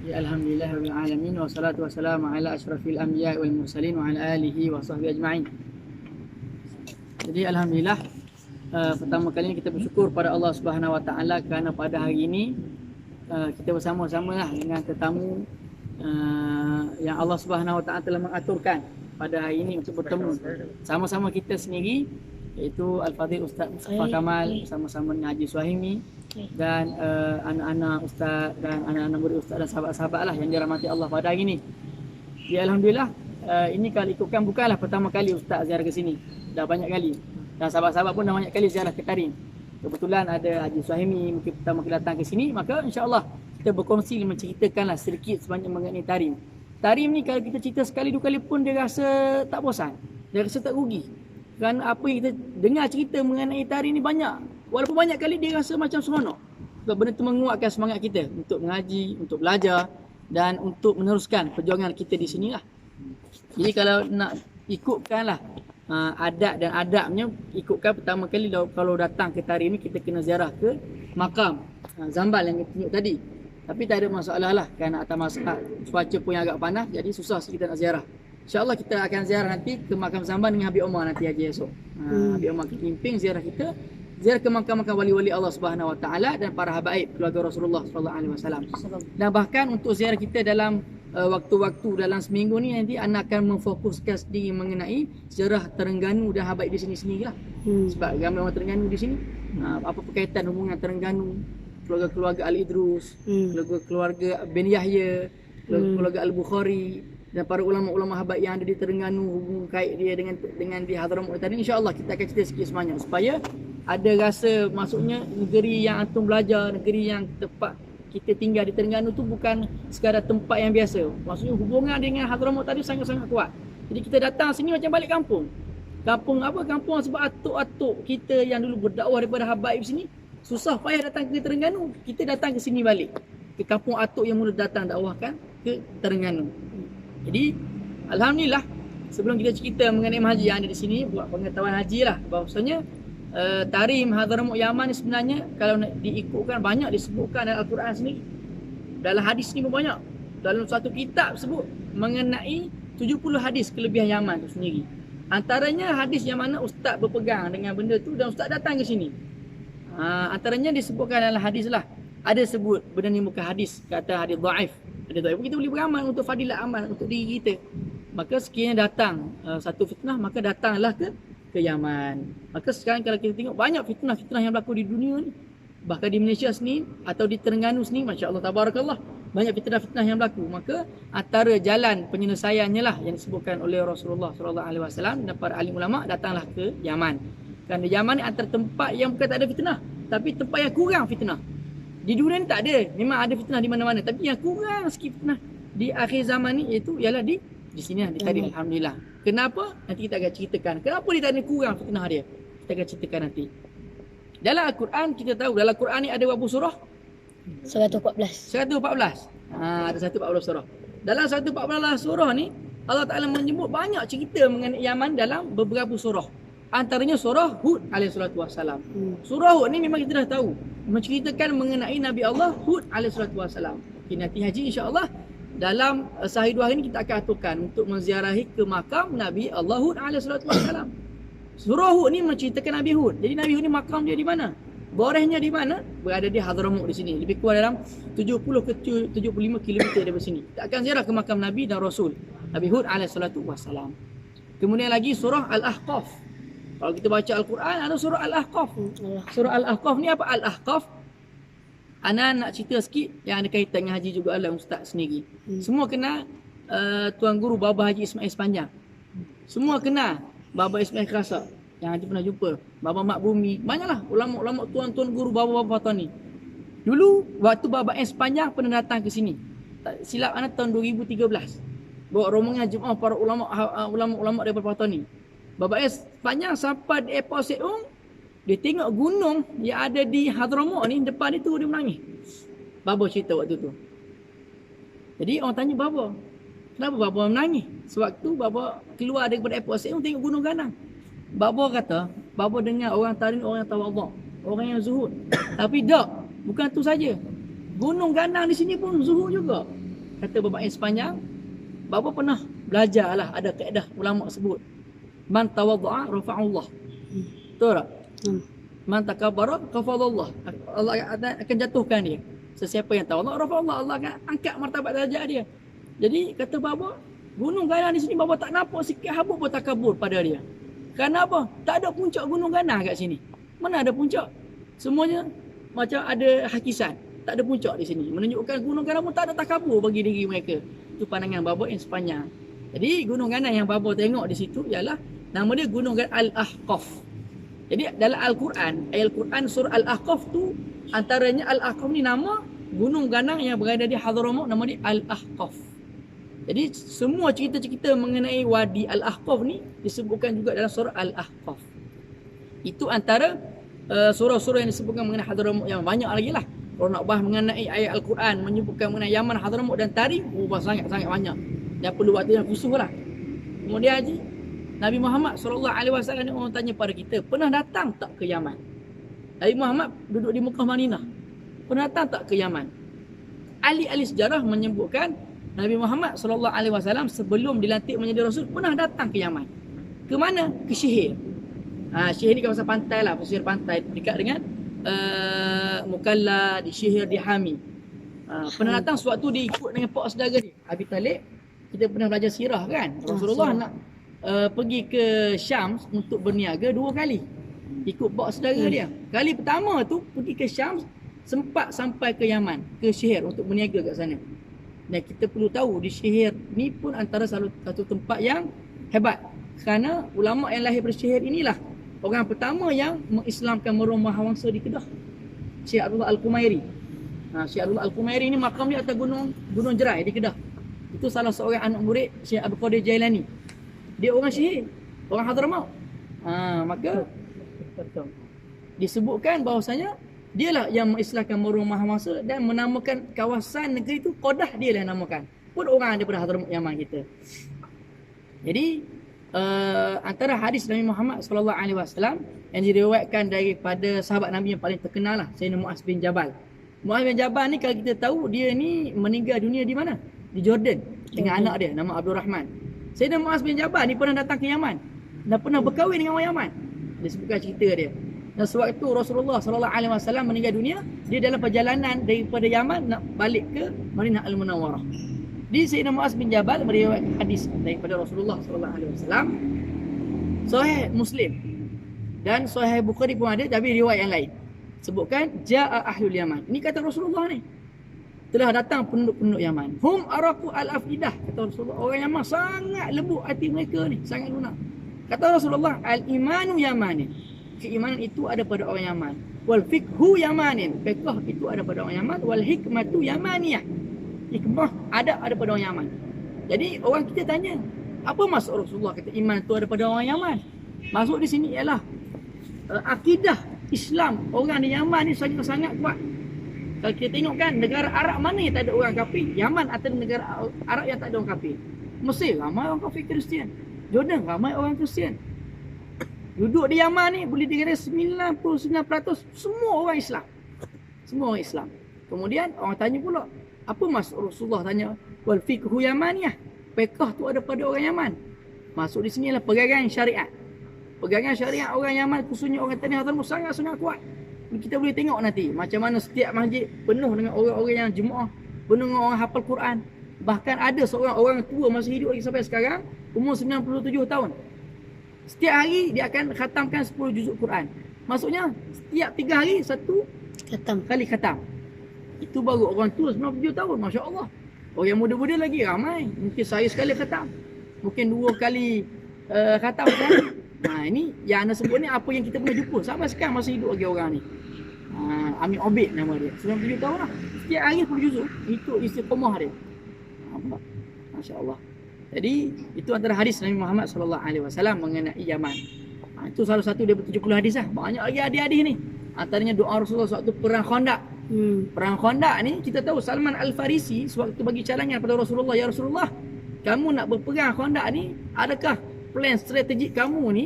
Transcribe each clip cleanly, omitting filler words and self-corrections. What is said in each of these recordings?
Alhamdulillah rabbil alamin wassalatu wassalamu ala asyrafil anbiya wal mursalin wa ala alihi wa sahbihi ajma'in. Jadi alhamdulillah, pertama kali kita bersyukur pada Allah Subhanahu wa taala kerana pada hari ini kita bersama-samalah dengan tetamu yang Allah Subhanahu wa taala telah mengaturkan pada hari ini untuk bertemu sama-sama kita sendiri, iaitu Al-Fadhil Ustaz Mustafa Kamal bersama-sama dengan Haji Suhaimi dan anak-anak ustaz dan anak-anak murid ustaz dan sahabat-sahabat lah yang dirahmati Allah pada hari ini. Ya alhamdulillah, ini kalau ikutkan bukanlah pertama kali ustaz ziarah ke sini. Dah banyak kali. Dan sahabat-sahabat pun dah banyak kali ziarah ke Tarim. Kebetulan ada Haji Suhaimi mungkin pertama kali datang ke sini, maka insya-Allah kita berkongsi menceritakanlah sedikit sebanyak mengenai Tarim. Tarim ni kalau kita cerita sekali dua kali pun dia rasa tak bosan. Dia rasa tak rugi. Kerana apa yang kita dengar cerita mengenai Tarim ni banyak. Walaupun banyak kali dia rasa macam seronok. Sebab benda tu menguatkan semangat kita untuk mengaji, untuk belajar dan untuk meneruskan perjuangan kita di sini lah. Jadi kalau nak ikutkanlah adat dan adabnya, ikutkan pertama kali kalau datang ke Tarim ni kita kena ziarah ke makam Zambal yang kita tunjuk tadi. Tapi tak ada masalah lah kerana atas masa cuaca pun yang agak panas, jadi susah sikit kita nak ziarah. InsyaAllah kita akan ziarah nanti ke makam Zambal dengan Habib Omar nanti haji esok. Habib Omar kita pimpin ziarah kita. Ziarah ke makam-makam wali-wali Allah Subhanahu Wa Taala dan para habaib keluarga Rasulullah Sallallahu Alaihi Wasallam. Dan bahkan untuk ziarah kita dalam waktu-waktu dalam seminggu ni nanti anak akan memfokuskan sendiri mengenai sejarah Terengganu dan habaib di sini-sini lah. Sebab ramai orang Terengganu di sini. Apa berkaitan hubungan Terengganu, keluarga-keluarga Al-Idrus, keluarga bin Yahya, keluarga Al-Bukhari dan para ulama-ulama habaib yang ada di Terengganu, hubungan kait dia dengan di Hadramaut tadi. InsyaAllah kita akan cerita sikit sebanyak supaya ada rasa, maksudnya negeri yang antum belajar, negeri yang tempat kita tinggal di Terengganu tu bukan sekadar tempat yang biasa. Maksudnya hubungan dengan Hadramaut tadi sangat-sangat kuat. Jadi kita datang sini macam balik kampung. Kampung apa? Kampung sebab atuk-atuk kita yang dulu berdakwah daripada habaib sini susah payah datang ke Terengganu. Kita datang ke sini balik. Ke kampung atuk yang mula datang dakwahkan ke Terengganu. Jadi alhamdulillah, sebelum kita cerita mengenai haji yang ada di sini, buat pengetahuan haji lah bahawasanya Tarim Hadramaut Yaman ni sebenarnya kalau nak diikutkan banyak disebutkan dalam Al-Quran sendiri. Dalam hadis ni pun banyak. Dalam satu kitab sebut mengenai 70 hadis kelebihan Yaman tu sendiri. Antaranya hadis yang mana ustaz berpegang dengan benda tu dan ustaz datang ke sini. Antaranya disebutkan dalam hadis lah. Ada sebut benda ni bukan hadis, kata hadis dhaif. Hadis dhaif kita boleh beramal untuk fadilat amal untuk diri kita. Maka sekiranya datang satu fitnah, maka datanglah ke Yaman. Maka sekarang kalau kita tengok banyak fitnah-fitnah yang berlaku di dunia ni. Bahkan di Malaysia sini atau di Terengganu sini, masya-Allah tabarakallah, banyak fitnah-fitnah yang berlaku. Maka antara jalan penyelesaiannya lah yang disebutkan oleh Rasulullah sallallahu alaihi wasallam dan para alim ulama, datanglah ke Yaman. Kerana Yaman ni antara tempat yang bukan tak ada fitnah, tapi tempat yang kurang fitnah. Di dunia ni tak ada, memang ada fitnah di mana-mana, tapi yang kurang sikit fitnah di akhir zaman ni iaitu ialah di sini lah, di Tarim. Alhamdulillah. Kenapa? Nanti kita akan ceritakan. Kenapa dia tak ada kurang fitnah dia? Kita akan ceritakan nanti. Dalam Al-Quran kita tahu, dalam Al-Quran ni ada berapa surah? 114. 114. Ada 114 surah. Dalam 114 surah ni Allah Ta'ala menyebut banyak cerita mengenai Yaman dalam beberapa surah. Antaranya surah Hud alaihissalatu wassalam. Surah Hud ni memang kita dah tahu, menceritakan mengenai Nabi Allah Hud alaihissalatu wassalam. Nanti haji insya-Allah dalam sehari dua hari ni kita akan aturkan untuk menziarahi ke makam Nabi Allah Hud alaihissalatu wassalam. Surah Hud ni menceritakan Nabi Hud. Jadi Nabi Hud ni makam dia di mana? Borehnya di mana? Berada di Hadramaut di sini. Lebih kurang dalam 70 ke 75 km dari sini. Kita akan ziarah ke makam Nabi dan Rasul Nabi Hud alaihissalatu wassalam. Kemudian lagi surah Al-Ahqaf. Kalau kita baca Al-Quran ada surah Al-Ahqaf. Surah Al-Ahqaf ni apa? Al-Ahqaf, ana nak cerita sikit yang ada kaitan dengan haji juga lah ustaz sendiri. Semua kenal Tuan Guru Baba Haji Ismail Sepanjang. Semua kenal Baba Ismail Kerasa yang haji pernah jumpa. Baba Mak Bumi. Banyaklah ulama-ulama tuan-tuan guru Baba-Baba Fatani. Dulu waktu Baba S Sepanjang pernah datang ke sini. Tak silap ana tahun 2013. Bawa rombongan jemaah para ulama daripada Fatani. Baba S Sepanjang sampai di airport Seung, dia tengok gunung yang ada di Hadramaut ni, depan itu dia menangis. Baba cerita waktu tu. Jadi orang tanya Baba, kenapa Baba menangis? Sewaktu Baba keluar daripada airport Seung tengok gunung Ganang. Baba kata, Baba dengar orang Tarim orang yang tawaduk, orang yang zuhud. Tapi tak, bukan tu saja. Gunung Ganang di sini pun zuhud juga. kata babak yang sepanjang, bapa pernah belajar lah, ada kaedah ulama sebut. Man tawadda'a rafa'allah. Betul tak? Man takabbara khafadallah. Allah akan jatuhkan dia. Sesiapa yang tahu Allah, rafa'allah, Allah akan angkat martabat darjat dia. Jadi kata bapa, gunung ganang di sini bapa tak nampak sikit habuk pun takabur pada dia. Kerana apa? Tak ada puncak gunung ganang kat sini. Mana ada puncak? Semuanya macam ada hakisan. Tak ada puncak di sini. Menunjukkan gunung ganang pun tak ada takabur bagi diri mereka. Itu pandangan bapa yang sepanjang. Jadi gunung ganang yang bapa tengok di situ ialah nama dia Gunung Al-Ahqaf. Jadi dalam Al-Quran, ayat Al-Quran surah Al-Ahqaf tu antaranya Al-Ahqaf ni nama gunung ganang yang berada di Hadramaut, nama dia Al-Ahqaf. Jadi semua cerita-cerita mengenai Wadi Al-Ahqaf ni disebutkan juga dalam surah Al-Ahqaf. Itu antara surah-surah yang disebutkan mengenai Hadramaut, yang banyak lagi lah. Kalau nak bahas mengenai ayat Al-Quran menyebutkan mengenai Yaman, Hadramaut dan Tarim, sangat-sangat banyak. Dan perlu waktu yang khusus lah. Kemudian Haji, Nabi Muhammad SAW ni orang tanya pada kita, pernah datang tak ke Yaman? Nabi Muhammad duduk di Mekah Madinah. Pernah datang tak ke Yaman? Ahli-ahli sejarah menyebutkan Nabi Muhammad SAW sebelum dilantik menjadi Rasul pernah datang ke Yaman. Ke mana? Ke Syihir. Syihir ni kawasan pantai lah, pesisir pantai dekat dengan Mukalla, di Syihir, di Hami. Pernah datang sewaktu dia ikut dengan pak saudara dia, Abi Talib. Kita pernah belajar sirah kan? Rasulullah nak pergi ke Syam untuk berniaga 2 kali. Ikut bawa saudara dia. Kali pertama tu pergi ke Syam, sempat sampai ke Yaman, ke Syihir untuk berniaga kat sana. Dan kita perlu tahu di Syihir ni pun antara satu tempat yang hebat. Kerana ulama yang lahir dari Syihir inilah orang pertama yang mengislamkan merun Mahawangsa di Kedah. Syekh Abdullah Al-Kumairi. Syekh Abdullah Al-Kumairi ni makam dia atas Gunung Jerai di Kedah. Itu salah seorang anak murid Syekh Abdul Qadir Jailani. Dia orang Syihir, orang Hadramaut. Maka disebutkan bahawasanya dialah yang mengislamkan merun Mahawangsa dan menamakan kawasan negeri itu Qadah, dialah yang namakan. Pun orang daripada Hadramaut Yaman kita. Jadi antara hadis Nabi Muhammad SAW yang diriwayatkan daripada sahabat Nabi yang paling terkenal lah, Sayyidina Mu'az bin Jabal. Mu'az bin Jabal ni kalau kita tahu dia ni meninggal dunia di mana? Di Jordan dengan anak dia nama Abdul Rahman. Sayyidina Mu'az bin Jabal ni pernah datang ke Yaman dan pernah berkahwin dengan orang Yaman. Disebutkan cerita dia. Dan sewaktu Rasulullah SAW meninggal dunia, dia dalam perjalanan daripada Yaman nak balik ke Madinah Al-Munawwarah. Di Sayyidina Mu'az bin Jabal meriwayatkan hadis daripada Rasulullah SAW, Sahih Muslim dan Sahih Bukhari pun ada, tapi riwayat yang lain sebutkan ja'a ahlul Yaman. Ini kata Rasulullah ni, telah datang penduduk-penduduk Yaman. Hum araku al-afidah, kata Rasulullah. Orang Yaman sangat lembut hati mereka ni, sangat lunak. Kata Rasulullah, al-imanu yamani, keimanan itu ada pada orang Yaman. Wal fiqhu yamanin, fiqh itu ada pada orang Yaman. Wal hikmatu yamaniyah, hikmah ada pada orang Yaman. Jadi orang kita tanya, apa maksud Rasulullah kata iman itu ada pada orang Yaman? Maksud di sini ialah akidah Islam orang di Yaman ni sangat-sangat kuat. Kalau kita tengok kan, negara Arab mana yang tak ada orang kafir? Yaman atau negara Arab yang tak ada orang kafir? Mesir ramai orang kafir Kristian. Jordan ramai orang Kristian. Duduk di Yaman ni boleh dikira 99% semua orang Islam. Semua orang Islam. Kemudian orang tanya pula, apa maksud Rasulullah tanya wal fiqhu yamaniyah? Fiqh tu ada pada orang Yaman. Maksud di sini adalah pegangan syariat. Pegangan syariat orang Yaman, khususnya orang Tanah Hadramaut sangat-sangat kuat. Kita boleh tengok nanti macam mana setiap masjid penuh dengan orang-orang yang jemaah, penuh dengan orang hafal Quran. Bahkan ada seorang orang tua masih hidup lagi sampai sekarang, umur 97 tahun. Setiap hari dia akan khatamkan 10 juzuk Quran. Maksudnya setiap 3 hari satu kali khatam. Itu baru orang tua 97 tahun, Masya Allah. Orang yang muda-muda lagi ramai. Mungkin sehari sekali khatam, mungkin 2 kali khatam kan. Ini yang anda sebut ni apa yang kita pernah jumpa. Sampai sekarang masih hidup lagi orang ni. Amin Obed nama dia, 97 tahun lah. Setiap hari 10 juzuk. Itu istiqamah dia. Masya Allah. Jadi itu antara hadis Nabi Muhammad SAW mengenai Yaman. Itu salah satu daripada 70 hadis lah. Banyak lagi hadis-hadis ni. Antaranya doa Rasulullah sewaktu perang Khandaq. Perang Khandaq ni kita tahu Salman Al-Farisi sewaktu bagi cadangan pada Rasulullah, ya Rasulullah, kamu nak berperang Khandaq ni, adakah plan strategik kamu ni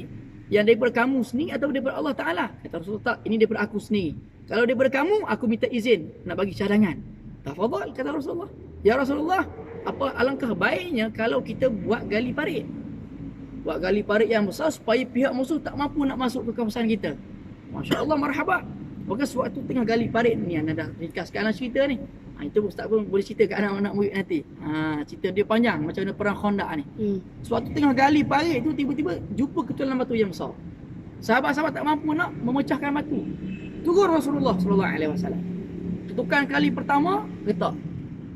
yang daripada kamu sendiri atau daripada Allah Ta'ala? Kata Rasulullah, tak, ini daripada aku sendiri. Kalau daripada kamu, aku minta izin nak bagi cadangan. Tafadhal, kata Rasulullah. Ya Rasulullah, apa alangkah baiknya kalau kita buat gali parit. Buat gali parit yang besar supaya pihak musuh tak mampu nak masuk ke kawasan kita. Masya Allah, marhaba. Maka sewaktu tengah gali parit ni, anda dah ringkaskan cerita ni. Itu Ustaz pun boleh cerita kat anak-anak murid nanti. Cerita dia panjang macam mana perang Khandaq ni. Sewaktu tengah gali parit tu, tiba-tiba jumpa ketulan batu yang besar. Sahabat-sahabat tak mampu nak memecahkan batu. Turun Rasulullah SAW. Ketukan kali pertama, retak.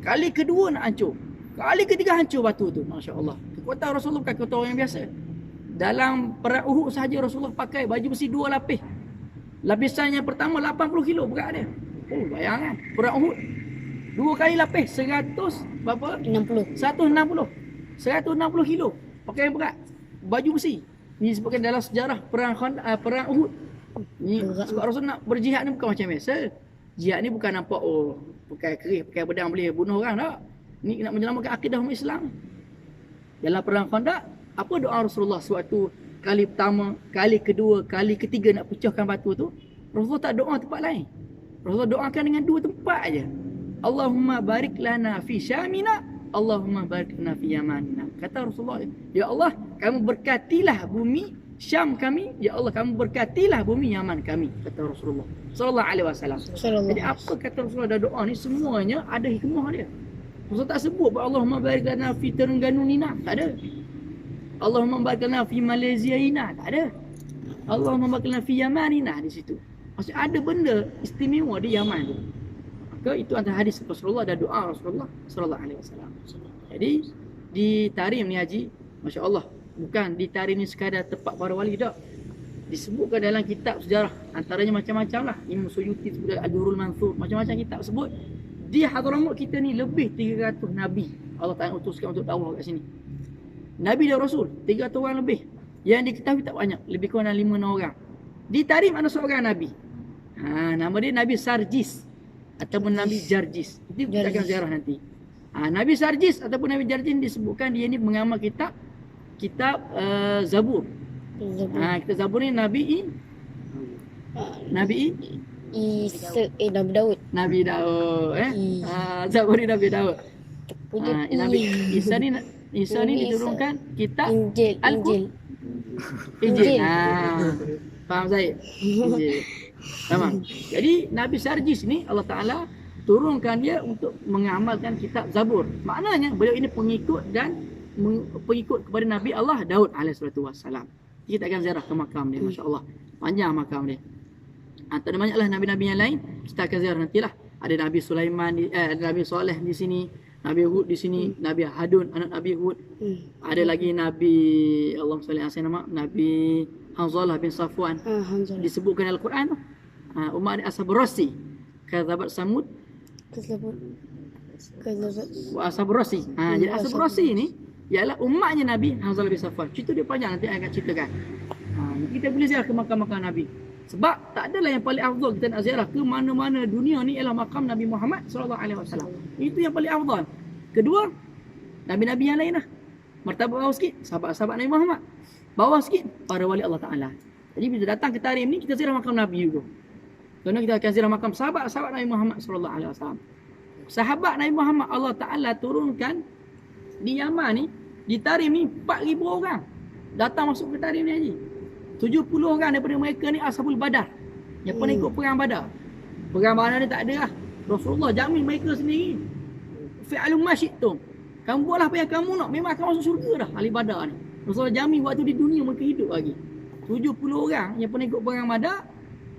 Kali kedua nak hancur. Kali ketiga hancur batu tu. Masya Allah. Kekuatan Rasulullah bukan kekuatan orang yang biasa. Dalam perang Uhud sahaja Rasulullah pakai baju besi 2 lapis. Lapisan yang pertama 80 kilo berat dia. Oh, bayangkan. Perang Uhud. 2 kali lapis 100 berapa? 60. 160 kilo. Pakai yang berat. Baju besi. Ni disebutkan dalam sejarah perang Uhud. Ni sebab Rasul nak berjihad ni bukan macam biasa. Jihad ni bukan nampak pakai kerih, pakai pedang boleh bunuh orang tak. Ni nak menyelamatkan akidah umat Islam. Dalam perang Khandaq, apa doa Rasulullah sewaktu kali pertama, kali kedua, kali ketiga nak pecahkan batu tu? Rasulullah tak doa tempat lain. Rasulullah doakan dengan 2 tempat aja. Allahumma barik lana fi syamina, Allahumma barik lana fi yamanina. Kata Rasulullah, ya Allah, kamu berkatilah bumi Syam kami, ya Allah kamu berkatilah bumi Yaman kami, kata Rasulullah sallallahu alaihi wasallam. Jadi apa kata Rasulullah dalam doa ni semuanya ada hikmah dia. Rasulullah tak sebut Allahumma barik lana fi Terengganu-nina, tak ada. Allahumma barik lana fi Malaysia-ina, tak ada. Allahumma barik lana fi Yamanina, di situ. Maksudnya ada benda istimewa di Yaman tu. Maka itu antara hadis Rasulullah dan doa Rasulullah sallallahu alaihi wasallam. Jadi di Tarim ni Haji, masya-Allah, bukan di Tarim ni sekadar tempat para wali tak. Disebutkan dalam kitab sejarah, antaranya macam-macam lah. Imam Suyuti sebut Ad-Durrul Mansur, macam-macam kitab sebut. Di Hadramut kita ni lebih 300 Nabi Allah Ta'ala utuskan untuk dakwah kat sini. Nabi dan Rasul 300 orang lebih. Yang diketahui tak banyak, lebih kurang 5-6 orang. Di Tarim ada seorang Nabi. Nama dia Nabi Sarjis ataupun Nabi Jarjis. Itu kita akan ziarah nanti. Nabi Sarjis ataupun Nabi Jarjis disebutkan dia ni mengamal kitab Zabur. Kitab Zabur ni Nabi Nabi Daud. Nabi Daud. Zabur ni Nabi Daud. Nabi Isa ni diturunkan kitab Injil. Faham Zaid? Injil. Tamam. Jadi Nabi Sarjis ni Allah Ta'ala turunkan dia untuk mengamalkan kitab Zabur. Maknanya beliau ini pengikut kepada Nabi Allah Daud alaihissalam. Kita akan ziarah ke makam dia, masya-Allah. Panjang makam dia. Antara banyaklah nabi-nabi yang lain, kita akan ziarah nantilah. Ada Nabi Sulaiman, ada Nabi Soleh di sini, Nabi Hud di sini, Nabi Hadun anak Nabi Hud. Ada lagi Nabi Allahumma salli alaihi wasallam, Nabi Hanzalah bin Safwan. Disebutkan dalam Al-Quran tu. Umat Ashab Rasi, kadzabat Samud, wa Ashab Rasi. Jadi Ashab Rasi ni ialah umatnya Nabi Hanzalah bin Safwan. Cerita dia panjang, nanti saya akan ceritakan. Kita boleh ziarah ke makam-makam Nabi. Sebab tak adalah yang paling afdal kita nak ziarah ke mana-mana dunia ni ialah makam Nabi Muhammad sallallahu alaihi wasallam. Itu yang paling afdal. Kedua, nabi-nabi yang lain lah. Martabat bawah sikit, sahabat-sahabat Nabi Muhammad. Bawah sikit, para wali Allah Ta'ala. Jadi bila datang ke Tarim ni, kita ziarah makam Nabi juga. Kerana kita akan ziarah makam sahabat-sahabat Nabi Muhammad sallallahu alaihi wasallam. Sahabat Nabi Muhammad Allah Ta'ala turunkan di Yaman ni, di Tarim ni 4,000 orang datang masuk ke Tarim ni Haji. 70 orang daripada mereka ni Ashabul Badar, yang pernah ikut perang Badar. Perang Badar ni tak ada lah. Rasulullah jamin mereka sendiri. Fi'alum masyitum. Kamu buatlah apa yang kamu nak, memang akan masuk syurga dah ahli Badar ni. Rasulullah jamin waktu di dunia mereka hidup lagi. 70 orang yang pernah ikut perang Badar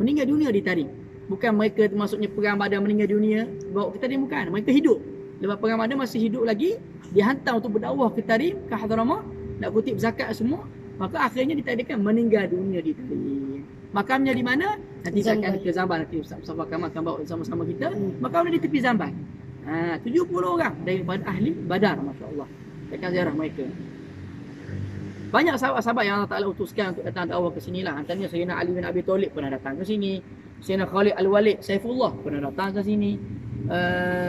meninggal dunia di Tarim. Bukan mereka maksudnya perang Badar meninggal dunia bawa ke Tarim, bukan. Mereka hidup. Lepas perang Badar masih hidup lagi, dihantar untuk berdakwah ke Tarim, ke Hadramut, nak kutip zakat semua. Maka akhirnya ditakdirkan meninggal dunia di Tarim. Makamnya di mana? Nanti kita akan ke Zamban. Nanti Ustaz akan bawa sama-sama kita. Makamnya di tepi Zamban. 70 orang daripada ahli Badar, masya-Allah. Kita akan ziarah mereka. Banyak sahabat-sahabat yang Allah Ta'ala utuskan untuk datang dakwah ke sini lah. Antaranya Sayyidina Ali bin Abi Thalib pernah datang ke sini. Sayyidina Khalid Al-Walid Saifullah pernah datang ke sini.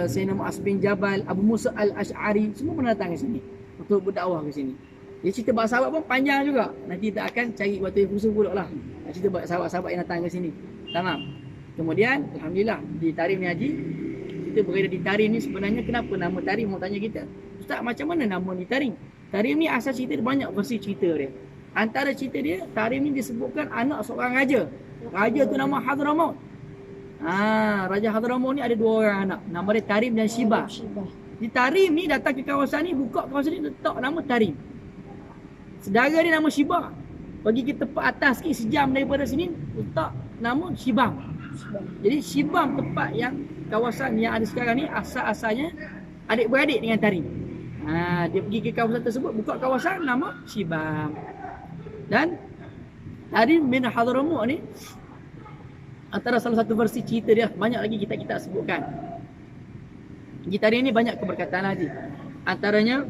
Sayyidina Mu'az bin Jabal, Abu Musa Al-Ash'ari, semua pernah datang ke sini untuk berdakwah ke sini. Dia cerita bahasa sahabat pun panjang juga. Nanti kita akan cari waktu yang khusus pula lah. Cerita bahasa sahabat-sahabat yang datang ke sini. Tamam. Kemudian, Alhamdulillah, di Tarim ni Haji, kita berada di Tarim ni sebenarnya kenapa nama Tarim, mau tanya kita. Ustaz, macam mana nama ni Tarim? Tarim ni asal cerita dia banyak versi cerita dia. Antara cerita dia, Tarim ni disebutkan anak seorang raja. Raja tu nama Hadramaut. Raja Hadramaut ni ada 2 orang anak. Nama dia Tarim dan Shibah. Di Tarim ni datang ke kawasan ni, buka kawasan ni, letak nama Tarim. Saudara dia nama Shibah. Pergi ke tempat atas sikit sejam daripada sini, letak nama Shibam. Jadi Shibam tempat yang kawasan yang ada sekarang ni asal-asalnya adik-beradik dengan Tarim. Dia pergi ke kawasan tersebut, buka kawasan nama Shibam. Dan Tarim bin Hadramaut ni antara salah satu versi cerita dia, banyak lagi kita sebutkan. Di Tarim ni banyak keberkatan lagi. Antaranya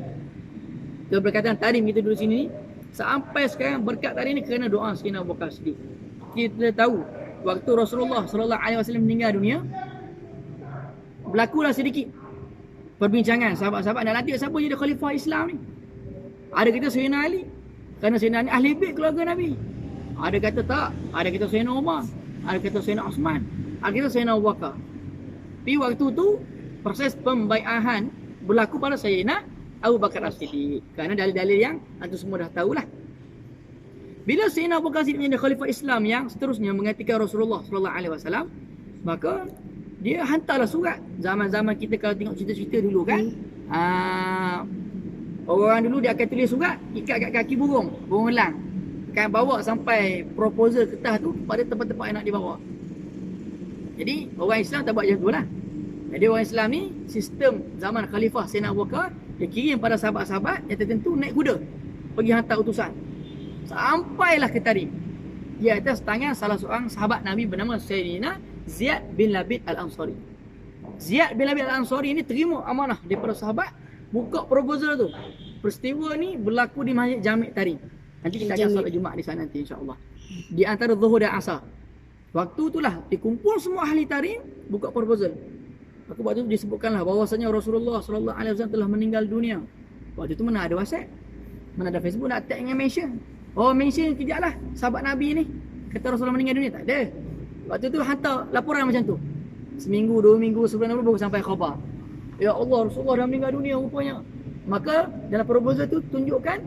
keberkatan Tarim kita dulu sini ni, sampai sekarang berkat Tarim ni kerana doa Sayyidina Abu Bakar Siddiq. Kita tahu waktu Rasulullah sallallahu alaihi wasallam meninggal dunia, berlakulah sedikit perbincangan sahabat-sahabat nak lantik siapa jadi khalifah Islam ni. Ada kata Sayyidina Ali, kerana Sayyidina Ali ahli bait keluarga Nabi. Ada kata tak, ada kata Sayyidina Umar, ada kata Sayyidina Osman, ada kata Sayyidina Abu Bakar. Tapi waktu tu proses pembaiahan berlaku pada Sayyidina Abu Bakar As-Siddiq, kerana dalil-dalil yang antum semua dah tahulah. Bila Sayyidina Abu Bakar As-Siddiq menjadi khalifah Islam yang seterusnya menggantikan Rasulullah sallallahu alaihi wasallam, maka dia hantarlah surat. Zaman-zaman kita kalau tengok cerita-cerita dulu kan, orang dulu dia akan tulis surat, ikat kat kaki burung elang, akan bawa sampai proposal kertas tu pada tempat-tempat yang nak dibawa. Jadi orang Islam tak buat macam tu lah. Jadi orang Islam ni, sistem zaman Khalifah Sayyidina Abu Bakar, dia kirim pada sahabat-sahabat yang tertentu naik kuda, pergi hantar utusan. Sampailah ke Tarim, di atas tangan salah seorang sahabat Nabi bernama Sayyidina Ziyad bin Labid Al-Ansari. Ziyad bin Labid Al-Ansari ni terima amanah daripada sahabat, buka proposal tu. Peristiwa ni berlaku di Masjid Jami' Tarim. Nanti kita akan solat Jumaat di sana nanti insya-Allah. Di antara Zuhur dan Asar. Waktu itulah dikumpul semua ahli Tarim, buka proposal. Waktu itu disebutkanlah bahawasanya Rasulullah sallallahu alaihi wasallam telah meninggal dunia. Waktu itu mana ada WhatsApp, mana ada Facebook nak tag dengan mention. Oh, mention kejaplah sahabat Nabi ni kata Rasulullah meninggal dunia, tak ada. Waktu tu hantar laporan macam tu. Seminggu, 2 minggu, sebulan baru sampai khabar. Ya Allah, Rasulullah dah meninggal dunia rupanya. Maka dalam proposal tu tunjukkan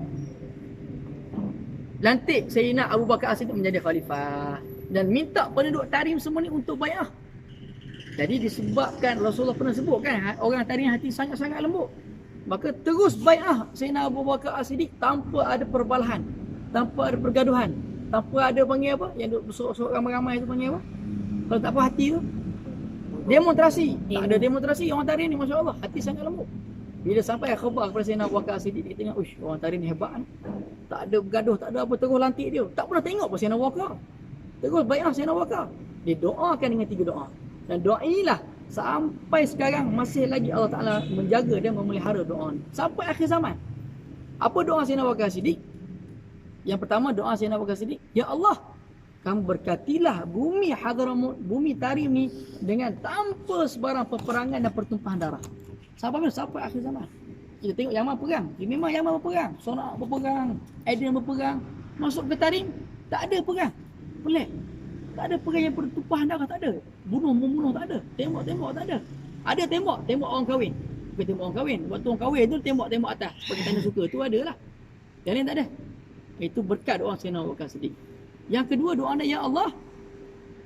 lantik Sayyidina Abu Bakar As-Siddiq menjadi khalifah dan minta penduduk Tarim semua ni untuk bai'ah. Jadi disebabkan Rasulullah pernah sebutkan orang Tarim hati sangat-sangat lembut, maka terus bai'ah Sayyidina Abu Bakar As-Siddiq tanpa ada perbalahan, tanpa ada pergaduhan, tanpa ada panggil apa yang bersorak-sorak ramai-ramai tu panggil apa, kalau tak puas hati tu demonstrasi. Tak ada demonstrasi orang Tarim ni, masya-Allah, hati sangat lembut. Bila sampai khabar kepada Sayyidina Abu Bakar As-Siddiq, dia tengok, uish, orang Tarim ni hebat ni, tak ada bergaduh, tak ada apa, terus lantik dia. Tak pernah tengok pun Sayyidina Abu Bakar, terus bai'ah Sayyidina Abu Bakar. Dia doakan dengan 3 doa, dan doa inilah sampai sekarang masih lagi Allah Ta'ala menjaga dan memelihara doa ni sampai akhir zaman. Apa doa Sayyidina Abu Bakar As-Siddiq? Yang pertama, doa Sayyidina Abu Bakar As-Siddiq, ya Allah, kamu berkatilah bumi Hadramaut, bumi Tarim ni dengan tanpa sebarang peperangan dan pertumpahan darah. Sampai akhir zaman. Kita tengok Yaman perang, memang Yaman berperang, Sona berperang, Aden berperang. Masuk ke Tarim, tak ada perang. Pelik. Tak ada perang yang pertumpahan darah, tak ada. Membunuh tak ada. Tembak tak ada. Ada tembak orang kahwin. Bukan tembak orang kahwin. Waktu orang kahwin tu tembak atas, bagi tanda suka tu ada lah. Yang lain tak ada. Itu berkat doa Sayyidina Abu Bakar Siddiq. Yang kedua, doa anda, ya Allah,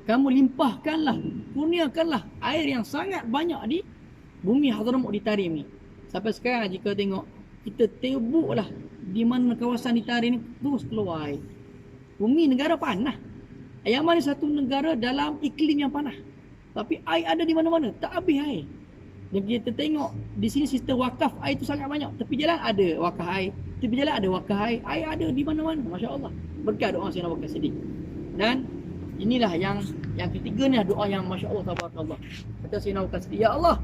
kamu limpahkanlah, kurniakanlah air yang sangat banyak di bumi Hadramaut di Tarim ni. Sampai sekarang jika tengok, kita tebuklah di mana kawasan di Tarim ni terus keluar air. Bumi negara panah. Yaman ni satu negara dalam iklim yang panah, tapi air ada di mana-mana, tak habis air. Dan kita tengok di sini sistem wakaf air tu sangat banyak. Tepi jalan ada wakaf air, tepi jalan ada wakaf air, air ada di mana-mana, masya-Allah. Berkat doa Sayyidina Abu Bakar Siddiq. Dan inilah yang ketiga ni, doa yang masya-Allah tabarakallah. Kata Sayyidina Abu Bakar Siddiq, ya Allah,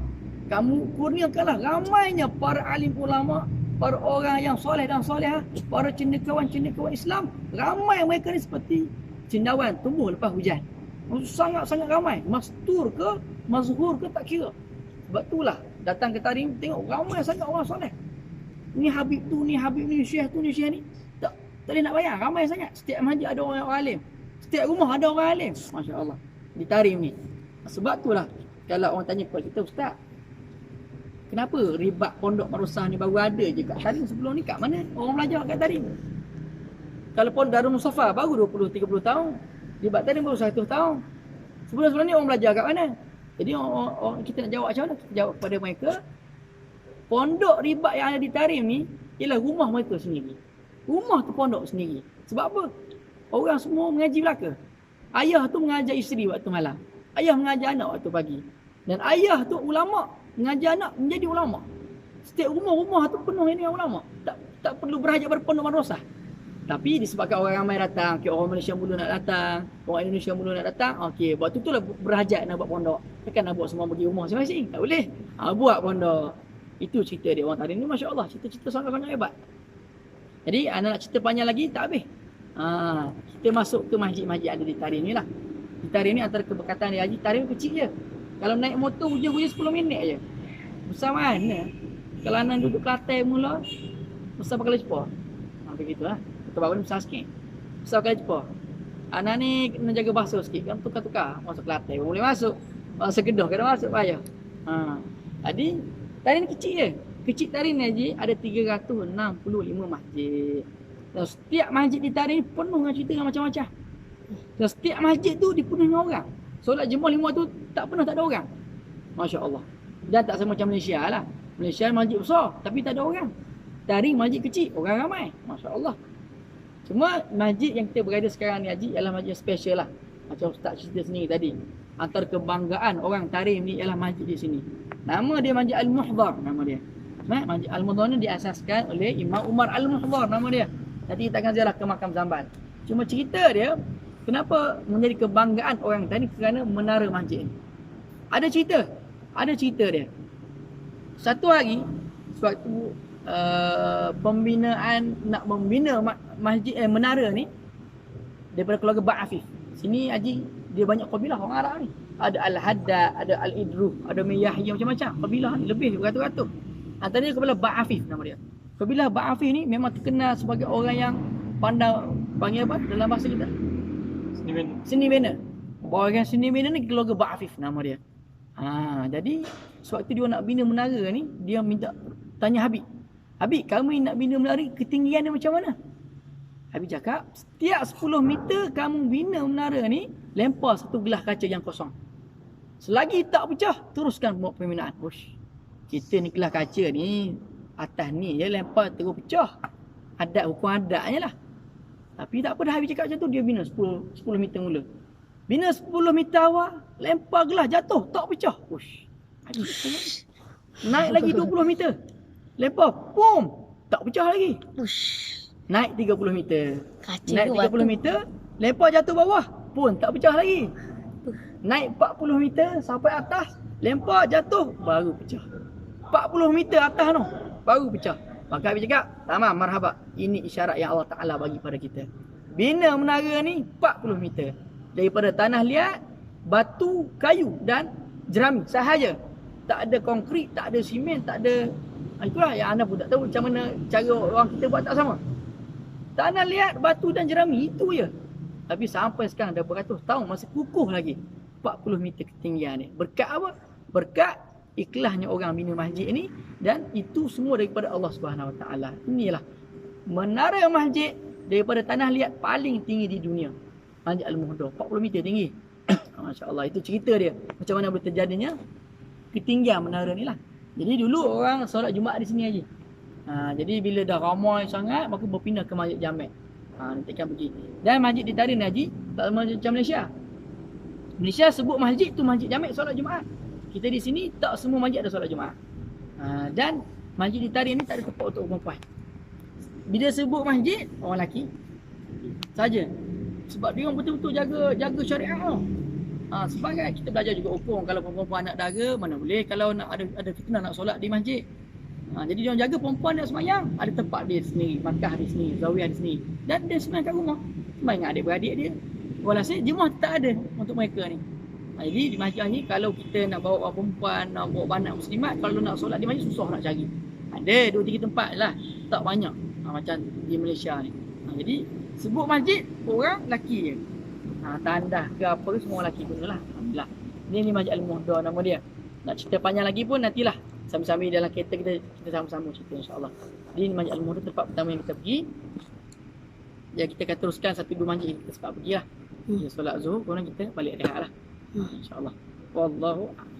kamu kurniakanlah ramainya para alim ulama, para orang yang soleh dan soleha, para cendekiawan-cendekiawan Islam, ramai mereka ni seperti cendawan tumbuh lepas hujan. Sangat-sangat ramai, mastur ke, mazhur ke tak kira. Sebab itulah datang ke Tarim, tengok ramai sangat orang soleh. Ni Habib tu, ni Habib ni, Syekh tu, ni Syekh ni. Tak boleh nak bayar, ramai sangat. Setiap masjid ada orang alim, setiap rumah ada orang alim, masya-Allah di Tarim ni. Sebab itulah kalau orang tanya kepada kita, ustaz, kenapa ribat pondok madrasah ni baru ada je kat Tarim, sebelum ni kat mana orang belajar kat Tarim? Kalau pondok Darul Mustafa baru 20-30 tahun, ribat Tarim baru 100 tahun. Sebelum-sebelum ni orang belajar kat mana? Jadi orang kita nak jawab macam mana? Kita jawab kepada mereka, pondok ribat yang ada di Tarim ni ialah rumah mereka sendiri. Rumah tu pondok sendiri. Sebab apa? Orang semua mengaji belaka. Ayah tu mengajar isteri waktu malam. Ayah mengajar anak waktu pagi. Dan ayah tu ulama, mengajar anak menjadi ulama. Setiap rumah-rumah tu penuh dengan ulama. Tak perlu berhajat pada pondok madrasah. Tapi disebabkan orang ramai datang, okay, orang Malaysia mula nak datang, orang Indonesia mula nak datang, okey, buat tu lah berhajat nak buat pondok. Takkan nak buat semua pergi rumah masing-masing. Tak boleh. Buat pondok. Itu cerita dia orang Tarim ni, masya-Allah, cerita-cerita sangat-sangat hebat. Jadi anak nak cerita panjang lagi tak habis. Kita masuk ke masjid-masjid ada di Tarim ni lah. Di Tarim ni antara keberkatan dia Haji, Tarim kecil je. Kalau naik motor hujan-hujan 10 minit je. Besar mana? Kalau anak duduk Kelantan mula, besar pakai lepah. Begitulah. Kota Baru ni besar sikit. Besar pakai lepah. Anak ni kena jaga basuh sikit, kan tukar-tukar. Masuk Kelantan boleh masuk. Masuk Kedah kena masuk payah. Jadi Tarim kecil je. Kecil Tarim ni Haji ada 365 masjid. Dan setiap masjid di Tarim penuh dengan cerita yang macam-macam. Dan setiap masjid tu dipenuhi dengan orang. Solat Jumaat 5 tu tak pernah tak ada orang. Masya Allah. Dan tak sama macam Malaysia lah. Malaysia masjid besar tapi tak ada orang. Tarim masjid kecil, orang ramai. Masya Allah. Cuma masjid yang kita berada sekarang ni Haji ialah masjid special lah. Macam Ustaz cerita sendiri tadi. Antara kebanggaan orang Tarim ni ialah masjid di sini. Nama dia Masjid Al-Muhdhar, nama dia. Masjid Al-Muhdhar ni diasaskan oleh Imam Umar Al-Muhdhar, nama dia. Nanti kita akan ziarah ke makam Zamban. Cuma cerita dia, kenapa menjadi kebanggaan orang tadi kerana menara masjid ni. Ada cerita dia. Satu hari, sewaktu pembinaan nak membina masjid menara ni daripada keluarga Ba'afif. Sini Haji, dia banyak kabilah orang Arab ni. Ada Al-Haddad, ada Al-Idruh, ada Miyahya, macam-macam. Kabilah ni lebih beratus-ratus. Antaranya kabilah Ba'afif nama dia. Kabilah Ba'afif ni memang terkenal sebagai orang yang pandai, panggil apa dalam bahasa kita? Seni bina. Orang seni bina ni keluarga Ba'afif nama dia. Jadi sewaktu dia nak bina menara ni, dia minta tanya Habib. Habib, kami nak bina menara, ketinggian dia macam mana? Habib cakap, setiap 10 meter kamu bina menara ni, lempar satu gelas kaca yang kosong. Selagi tak pecah, teruskan buat pembinaan. Kita ni gelas kaca ni, atas ni je lempar terus pecah. Hukum adatnya lah. Tapi tak apa dah Habib cakap macam tu, dia bina 10 meter mula. Bina 10 meter awal, lempar gelas jatuh, tak pecah. Naik lagi 20 meter. Lempar, boom, tak pecah lagi. Naik 30 meter. Naik 30 meter, lempar jatuh bawah, pun tak pecah lagi. Naik 40 meter sampai atas, lempar jatuh, baru pecah. 40 meter atas tu, baru pecah. Maka Habib cakap, tamam, marhaba. Ini isyarat yang Allah Ta'ala bagi pada kita. Bina menara ni 40 meter. Daripada tanah liat, batu, kayu dan jerami sahaja. Tak ada konkrit, tak ada simen, tak ada. Itulah yang anda pun tak tahu macam mana cara orang kita buat, tak sama. Tanah liat, batu dan jerami, itu je. Tapi sampai sekarang dah beratus tahun masih kukuh lagi. 40 meter ketinggian ni. Berkat apa? Berkat ikhlasnya orang bina masjid ni, dan itu semua daripada Allah Subhanahu Wa Taala. Inilah menara masjid daripada tanah liat paling tinggi di dunia. Masjid Al-Muhdhar, 40 meter tinggi. Masya-Allah, itu cerita dia. Macam mana boleh terjadinya ketinggian menara ni lah. Jadi dulu orang solat Jumaat di sini aja. Jadi bila dah ramai sangat, maka berpindah ke Masjid Jamek. Nanti akan pergi. Dan masjid di Tarim ni Haji, tak sama macam Malaysia. Malaysia sebut masjid tu Masjid Jamek solat Jumaat. Kita di sini tak semua masjid ada solat Jumaat. Dan masjid di Tarim ni tak ada tempat untuk perempuan. Bila sebut masjid, orang lelaki saja. Sebab dia orang betul-betul jaga syariat tau. Sebagai kita belajar juga hukum, kalau perempuan nak dara mana boleh, kalau nak ada fitnah nak solat di masjid. Jadi dia orang jaga perempuan nak sembahyang, ada tempat dia sendiri, markah dia sendiri, zawiyah dia sendiri. Dan dia sembahyang kat rumah. Sembahyang dengan adik-beradik dia. Walhasil jemaah tak ada untuk mereka ni. Jadi di masjid ni kalau kita nak bawa orang perempuan, nak bawa banat muslimat, kalau nak solat di masjid susah nak cari. Ada 2-3 tempat lah, tak banyak. Macam di Malaysia ni. Jadi sebut masjid, orang lelaki je. Tandah ke apa ke semua lelaki pun lah. Alhamdulillah. Ni Masjid Al-Muhdhar nama dia. Nak cerita panjang lagi pun nantilah Sambil-sambil dalam kereta kita sama-sama cerita insya-Allah. Di Masjid Al-Muhda tempat pertama yang kita pergi. Ya kita akan teruskan 1-2 masjid kita sempat pergi lah. Ya solat Zuhur kemudian kita balik rehat lah. Insya-Allah. Wallahu a'lam.